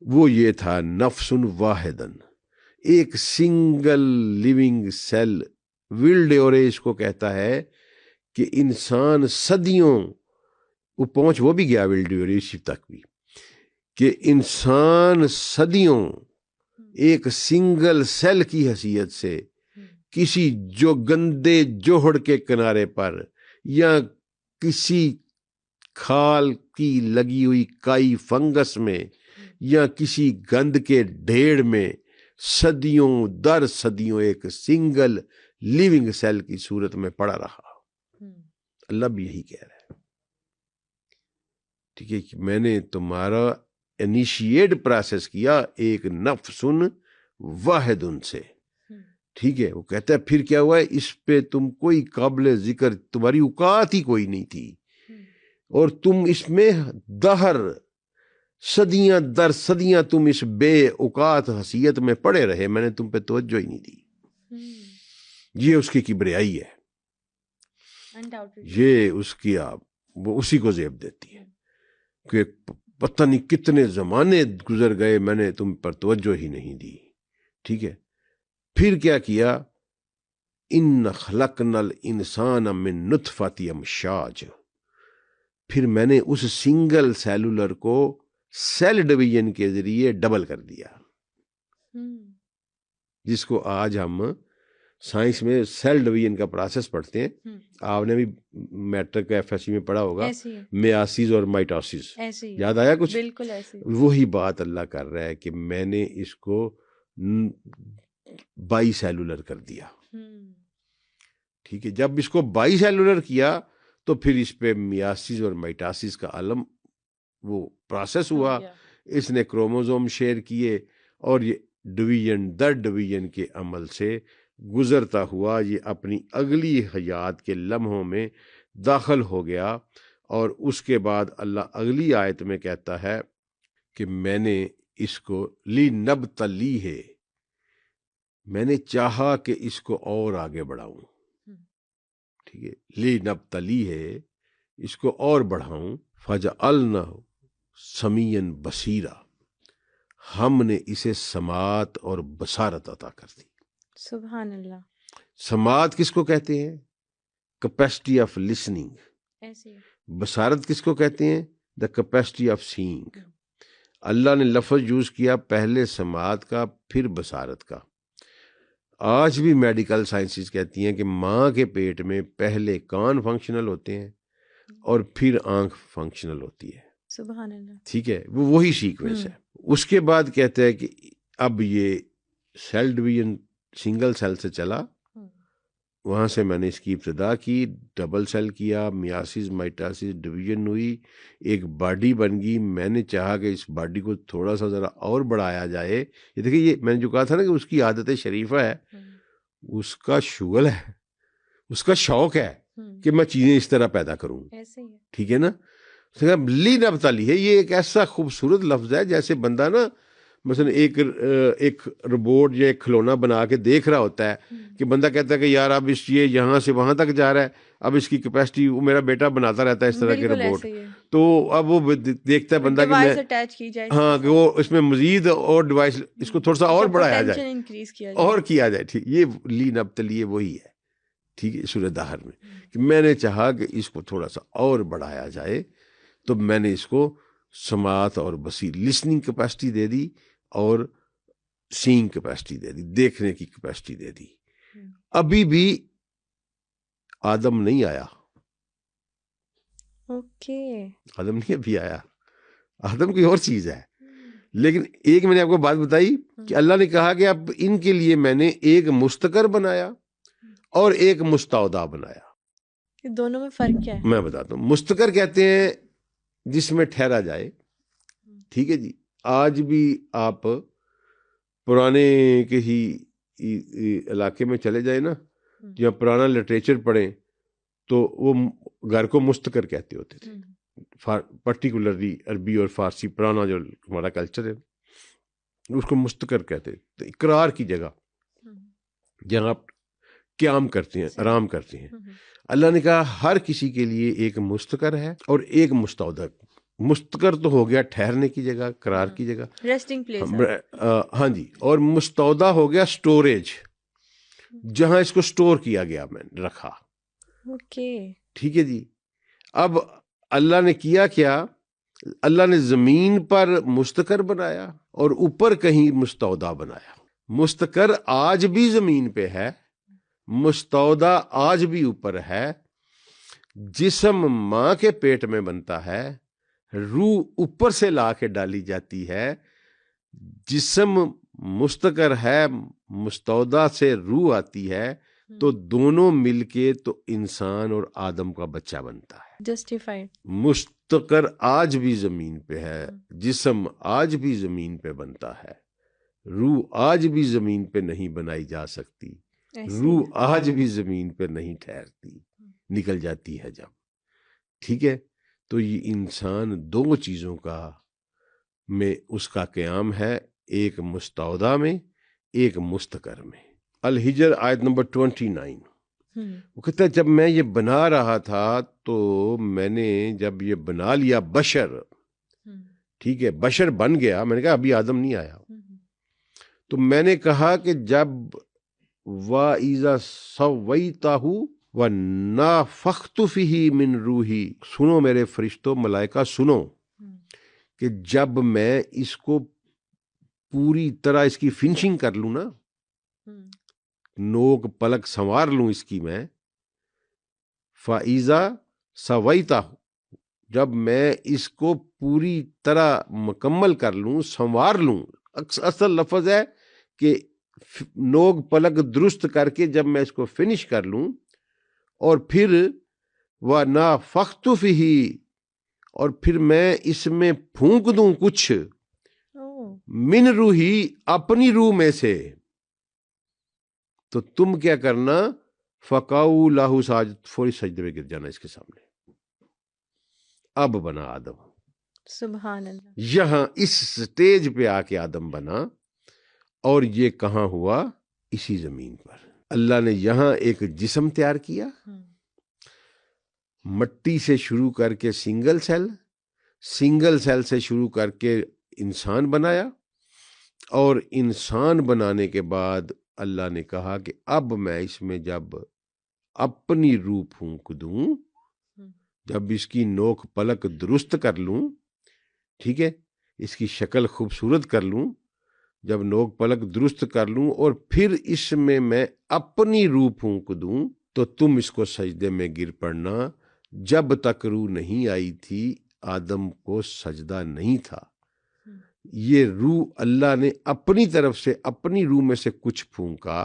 وہ یہ تھا نفس واحدن، ایک سنگل لیونگ سیل. ول ڈیورے اس کو کہتا ہے کہ انسان صدیوں، وہ پہنچ وہ بھی گیا ول ڈیورے اسی تک بھی، کہ انسان صدیوں ایک سنگل سیل کی حیثیت سے کسی جو گندے جوہڑ کے کنارے پر یا کسی کھال کی لگی ہوئی کائی فنگس میں یا کسی گند کے ڈھیر میں صدیوں در صدیوں ایک سنگل لیونگ سیل کی صورت میں پڑا رہا. اللہ بھی یہی کہہ رہا ہے، ٹھیک ہے، کہ میں نے تمہارا انیشیٹ پروسیس کیا ایک نفس واحد ان سے. ٹھیک ہے، وہ کہتا ہے پھر کیا ہوا ہے، اس پہ تم کوئی قابل ذکر، تمہاری اوقات ہی کوئی نہیں تھی، اور تم اس میں دہر صدیاں در صدیاں تم اس بے اوقات حیثیت میں پڑے رہے، میں نے تم پہ توجہ ہی نہیں دی. یہ اس کی کبریائی ہے، یہ اس کی وہ اسی کو زیب دیتی ہے کہ پتہ نہیں کتنے زمانے گزر گئے، میں نے تم پر توجہ ہی نہیں دی. ٹھیک ہے، پھر کیا کیا، ان خلقنا الانسان من نطفۃ امشاج، پھر میں نے اس سنگل سیلولر کو سیل ڈویژن کے ذریعے ڈبل کر دیا، جس کو آج ہم سائنس میں سیل ڈویژن کا پروسیس پڑھتے ہیں. آپ نے بھی میٹرک ایف ایس سی میں پڑھا ہوگا، میاسیس اور مائٹوسس، یاد آیا کچھ؟ بالکل ایسے وہی بات اللہ کر رہا ہے کہ میں نے اس کو بائی سیلولر کر دیا. ٹھیک ہے، جب اس کو بائی سیلولر کیا تو پھر اس پہ میاسیس اور مائٹاسس کا عالم وہ پروسیس ہوا، اس نے کروموزوم شیئر کیے، اور یہ ڈویژن در ڈویژن کے عمل سے گزرتا ہوا یہ اپنی اگلی حیات کے لمحوں میں داخل ہو گیا. اور اس کے بعد اللہ اگلی آیت میں کہتا ہے کہ میں نے اس کو لی نبتلی ہے، میں نے چاہا کہ اس کو اور آگے بڑھاؤں. ٹھیک ہے، لی نبتلی ہے، اس کو اور بڑھاؤں. فجعلنا سمیعا بصیرا، ہم نے اسے سماعت اور بصارت عطا کر دی. سبحان اللہ. سماعت کس کو کہتے ہیں؟ Capacity of listening. بصارت کس کو کہتے ہیں؟ The capacity of saying. اللہ نے لفظ یوز کیا پہلے سماعت کا پھر بصارت کا. آج بھی میڈیکل سائنسز کہتی ہیں کہ ماں کے پیٹ میں پہلے کان فنکشنل ہوتے ہیں اور پھر آنکھ فنکشنل ہوتی ہے. سبحان اللہ. ٹھیک ہے، وہ وہی سیکوینس ہے. اس کے بعد کہتے ہیں کہ اب یہ سیل ڈویژن سنگل سیل سے چلا، وہاں سے میں نے اس کی ابتدا کی، ڈبل سیل کیا، میاسس مائٹاسس ڈویژن ہوئی، ایک باڈی بن گئی. میں نے چاہا کہ اس باڈی کو تھوڑا سا ذرا اور بڑھایا جائے. یہ دیکھیں، یہ میں نے جو کہا تھا نا کہ اس کی عادت شریفہ ہے، اس کا شغل ہے، اس کا شوق ہے کہ میں چیزیں اس طرح پیدا کروں. ٹھیک ہے نا، لی نبتلی ہے، یہ ایک ایسا خوبصورت لفظ ہے جیسے بندہ نا مثلا ایک روبوٹ یا ایک کھلونا بنا کے دیکھ رہا ہوتا ہے کہ بندہ کہتا ہے کہ یار اب اس یہ یہاں سے وہاں تک جا رہا ہے، اب اس کی کیپیسٹی، وہ میرا بیٹا بناتا رہتا ہے اس طرح کے روبوٹ، تو اب وہ دیکھتا ہے بندہ کہ ہاں کہ وہ اس میں مزید اور ڈیوائس اس کو تھوڑا سا اور بڑھایا جائے اور کیا جائے. ٹھیک، یہ لی نبتلی وہی ہے. ٹھیک ہے، سورہ دہر میں کہ میں نے چاہا کہ اس کو تھوڑا سا اور بڑھایا جائے، تو میں نے اس کو سماعت اور بصیر، لسننگ کیپیسٹی دے دی اور سینگ کیپیسٹی دے دی، دیکھنے کی کیپیسٹی دے دی. ابھی بھی آدم نہیں آیا، آدم نہیں ابھی آیا، آدم کوئی اور چیز ہے. لیکن ایک میں نے آپ کو بات بتائی کہ اللہ نے کہا کہ اب ان کے لیے میں نے ایک مستقر بنایا اور ایک مستودع بنایا. دونوں میں فرق کیا ہے؟ میں بتاتا ہوں. مستقر کہتے ہیں جس میں ٹھہرا جائے. ٹھیک ہے جی، آج بھی آپ پرانے کسی علاقے میں چلے جائیں نا، جہاں پرانا لٹریچر پڑھیں تو وہ گھر کو مستقر کہتے ہوتے تھے. پرٹیکولرلی عربی اور فارسی پرانا جو ہمارا کلچر ہے اس کو مستقر کہتے ہیں، اقرار کی جگہ جہاں آپ قیام کرتے ہیں، آرام کرتے ہیں. اللہ نے کہا ہر کسی کے لیے ایک مستقر ہے اور ایک مستودع مستقر تو ہو گیا ٹھہرنے کی جگہ، قرار کی جگہ، ریسٹنگ پلیس. ہاں جی، اور مستودع ہو گیا سٹوریج، جہاں اس کو سٹور کیا گیا، میں نے رکھا. اوکے. ٹھیک ہے جی. اب اللہ نے کیا کیا، اللہ نے زمین پر مستقر بنایا اور اوپر کہیں مستودع بنایا. مستقر آج بھی زمین پہ ہے، مستودع آج بھی اوپر ہے. جسم ماں کے پیٹ میں بنتا ہے، روح اوپر سے لا کے ڈالی جاتی ہے. جسم مستقر ہے، مستودع سے روح آتی ہے، تو دونوں مل کے تو انسان اور آدم کا بچہ بنتا ہے. جسٹیفائڈ. مستقر آج بھی زمین پہ ہے، جسم آج بھی زمین پہ بنتا ہے، روح آج بھی زمین پہ نہیں بنائی جا سکتی، روح آج بھی زمین پہ نہیں ٹھہرتی، نکل جاتی ہے جب. ٹھیک ہے. تو یہ انسان دو چیزوں کا میں اس کا قیام ہے، ایک مستودع میں، ایک مستقر میں. الحجر آیت نمبر 29، وہ کہتا ہے جب میں یہ بنا رہا تھا تو میں نے جب یہ بنا لیا بشر، ٹھیک ہے، بشر بن گیا، میں نے کہا ابھی آدم نہیں آیا، تو میں نے کہا کہ جب وَإِذَا سَوَّيْتَهُ وَنَفَخْتُ فِيهِ مِن رُوحِي، سنو میرے فرشتوں، ملائکہ سنو، کہ جب میں اس کو پوری طرح اس کی فنشنگ کر لوں نا، نوک پلک سنوار لوں اس کی میں، فَإِذَا سَوَّيْتَهُ، جب میں اس کو پوری طرح مکمل کر لوں، سنوار لوں. اصل لفظ ہے کہ نوک پلک درست کر کے جب میں اس کو فنش کر لوں، اور پھر وَنَفَخْتُ فِيهِ، اور پھر میں اس میں پھونک دوں کچھ، من روحی، اپنی روح میں سے، تو تم کیا کرنا، فقعوا لہ ساجد، فوری سجدے میں گر جانا اس کے سامنے. اب بنا آدم. سبحان اللہ. یہاں اس سٹیج پہ آ کے آدم بنا، اور یہ کہاں ہوا؟ اسی زمین پر. اللہ نے یہاں ایک جسم تیار کیا، مٹی سے شروع کر کے سنگل سیل سے شروع کر کے انسان بنایا، اور انسان بنانے کے بعد اللہ نے کہا کہ اب میں اس میں جب اپنی روح پھونک دوں، جب اس کی نوک پلک درست کر لوں، ٹھیک ہے، اس کی شکل خوبصورت کر لوں، جب نوک پلک درست کر لوں، اور پھر اس میں اپنی روح پھونک دوں، تو تم اس کو سجدے میں گر پڑنا. جب تک روح نہیں آئی تھی آدم کو سجدہ نہیں تھا. یہ روح اللہ نے اپنی طرف سے، اپنی روح میں سے کچھ پھونکا،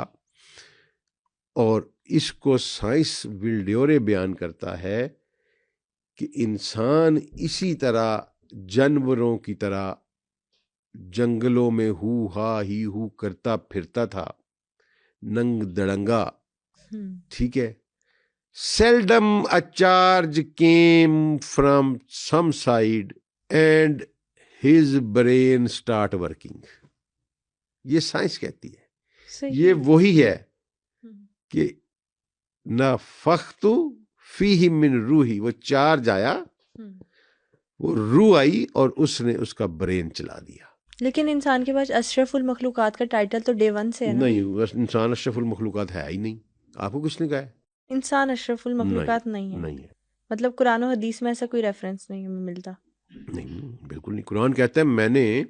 اور اس کو سائنس ویلڈیورے بیان کرتا ہے کہ انسان اسی طرح جانوروں کی طرح جنگلوں میں ہو ہا ہی ہو کرتا پھرتا تھا، ننگ دڑنگا. ٹھیک ہے. seldom a charge came from some side and his brain start working. یہ سائنس کہتی ہے. یہ وہی ہے کہ نفخت فیہ من روحی، وہ چارج آیا، وہ روح آئی، اور اس نے اس کا برین چلا دیا. لیکن انسان کے پاس اشرف المخلوقات کا ٹائٹل تو ڈے 1 سے ہے نا؟ نہیں، انسان اشرف المخلوقات ہے ہی نہیں. آپ کو کس نے کہا ہے انسان اشرف المخلوقات نہیں ہے؟ نہیں ہے. مطلب قرآن و حدیث میں ایسا کوئی ریفرنس نہیں ہمیں ملتا؟ نہیں، بالکل نہیں. قرآن کہتا ہے میں نے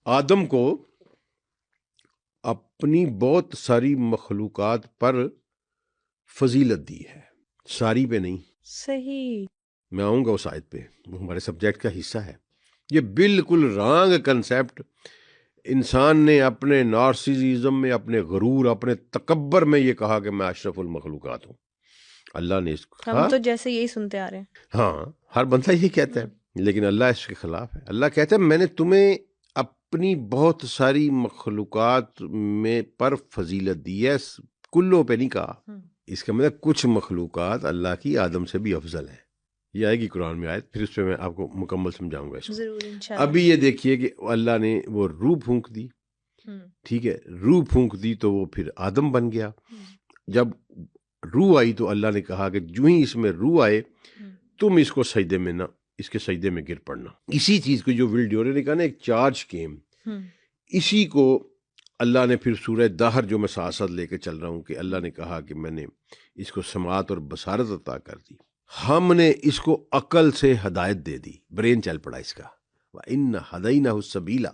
آدم کو اپنی بہت ساری مخلوقات پر فضیلت دی ہے، ساری پہ نہیں. صحیح. میں آؤں گا اس آیت پہ، وہ ہمارے سبجیکٹ کا حصہ ہے. یہ بالکل رانگ کنسیپٹ. انسان نے اپنے نارسیزم میں، اپنے غرور، اپنے تکبر میں یہ کہا کہ میں اشرف المخلوقات ہوں. اللہ نے اس کو، ہم تو جیسے یہی سنتے آ رہے ہیں. ہاں، ہر بندہ یہی کہتا ہے، لیکن اللہ اس کے خلاف ہے. اللہ کہتا ہے میں نے تمہیں اپنی بہت ساری مخلوقات میں پر فضیلت دی ہے، کلوں پہ نہیں کہا. اس کا مطلب کچھ مخلوقات اللہ کی آدم سے بھی افضل ہیں. یہ آئے گی قرآن میں آیت، پھر اس پہ میں آپ کو مکمل سمجھاؤں گا اس کو. ضرور انشاءاللہ. ابھی یہ دیکھیے کہ اللہ نے وہ روح پھونک دی. ٹھیک ہے، روح پھونک دی تو وہ پھر آدم بن گیا. جب روح آئی تو اللہ نے کہا کہ جو ہی اس میں روح آئے تم اس کو سجدے میں نہ اس کے سجدے میں گر پڑنا. اسی چیز کو جو ول ڈیورے نے کہا نا ایک چارج کیم، اسی کو اللہ نے پھر سورہ دہر جو میں ساتھ ساتھ لے کے چل رہا ہوں کہ اللہ نے کہا کہ میں نے اس کو سماعت اور بصارت عطا کر دی، ہم نے اس کو عقل سے ہدایت دے دی، برین چل پڑا اس کا. وَإِنَّ هَدَيْنَاهُ السَّبِيلَ،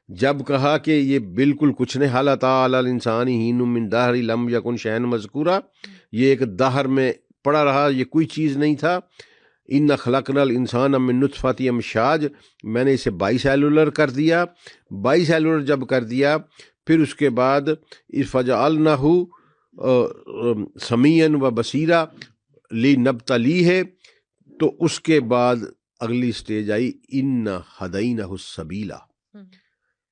جب کہا کہ یہ بالکل کچھ نہیں، حَالَ تَعَالَى الْإِنسَانِ حِينٌ مِّن دَهْرِ لَمْ يَكُنْ شَيْئًا مَذْكُورًا، یہ ایک دہر میں پڑا رہا، یہ کوئی چیز نہیں تھا. اِنَّ خَلَقْنَا الْإِنسَانَ مِن نُطْفَةٍ أَمْشَاجٍ، میں نے اسے بائی سیلولر کر دیا. بائی سیلولر جب کر دیا پھر اس کے بعد فَجَعَلْنَاهُ سَمِيعًا وَبَصِيرًا لِنَبْتَلِيهِ، تو اس کے بعد اگلی سٹیج آئی اِنَّ هَدَيْنَاهُ السَّبِيلَ،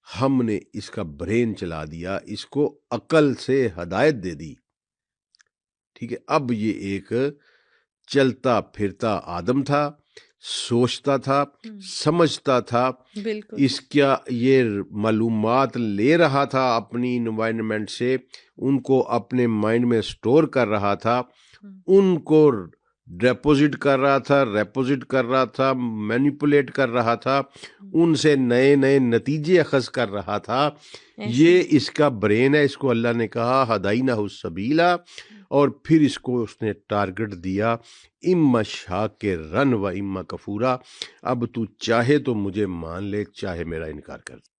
ہم نے اس کا برین چلا دیا، اس کو عقل سے ہدایت دے دی. ٹھیک ہے، اب یہ ایک چلتا پھرتا آدم تھا، سوچتا تھا، سمجھتا تھا، بالکل اس کا یہ معلومات لے رہا تھا اپنی انوائرمنٹ سے، ان کو اپنے مائنڈ میں سٹور کر رہا تھا، ان کو ڈیپوزٹ کر رہا تھا، مینیپولیٹ کر رہا تھا، ان سے نئے نئے نتیجے اخذ کر رہا تھا. یہ اس کا برین ہے. اس کو اللہ نے کہا ہدینہ السبیلا، اور پھر اس کو اس نے ٹارگٹ دیا اما شاکرا و اما کفورا، اب تو چاہے تو مجھے مان لے، چاہے میرا انکار کر دے.